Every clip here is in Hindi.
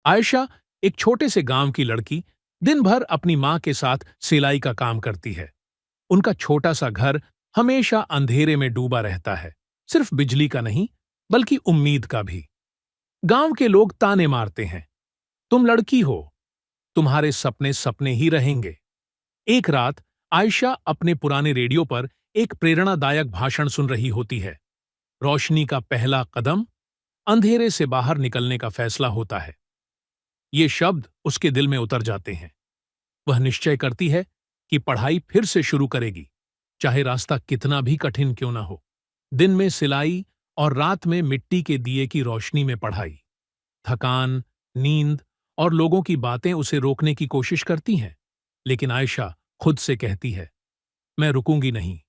आयशा एक छोटे से गांव की लड़की दिन भर अपनी मां के साथ सिलाई का काम करती है। उनका छोटा सा घर हमेशा अंधेरे में डूबा रहता है, सिर्फ बिजली का नहीं बल्कि उम्मीद का भी। गांव के लोग ताने मारते हैं, तुम लड़की हो, तुम्हारे सपने सपने ही रहेंगे। एक रात आयशा अपने पुराने रेडियो पर एक प्रेरणादायक भाषण सुन रही होती है। रोशनी का पहला कदम, अंधेरे से बाहर निकलने का फैसला होता है। ये शब्द उसके दिल में उतर जाते हैं। वह निश्चय करती है कि पढ़ाई फिर से शुरू करेगी, चाहे रास्ता कितना भी कठिन क्यों ना हो। दिन में सिलाई और रात में मिट्टी के दिए की रोशनी में पढ़ाई। थकान, नींद और लोगों की बातें उसे रोकने की कोशिश करती हैं, लेकिन आयशा खुद से कहती है, मैं रुकूंगी नहीं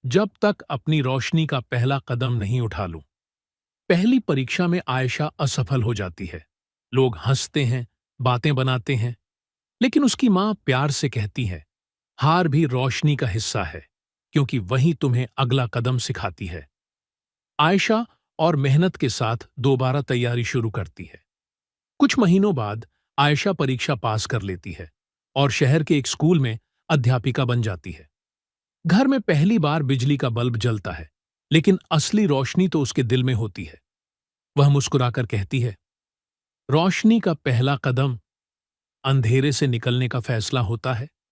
जब तक अपनी रोशनी का पहला कदम नहीं उठा लूं। पहली परीक्षा में आयशा असफल हो जाती है। लोग हंसते हैं, बातें बनाते हैं, लेकिन उसकी मां प्यार से कहती है, हार भी रोशनी का हिस्सा है, क्योंकि वही तुम्हें अगला कदम सिखाती है। आयशा और मेहनत के साथ दोबारा तैयारी शुरू करती है। कुछ महीनों बाद आयशा परीक्षा पास कर लेती है और शहर के एक स्कूल में अध्यापिका बन जाती है। घर में पहली बार बिजली का बल्ब जलता है, लेकिन असली रोशनी तो उसके दिल में होती है। वह मुस्कुराकर कहती है, रोशनी का पहला कदम अंधेरे से निकलने का फैसला होता है।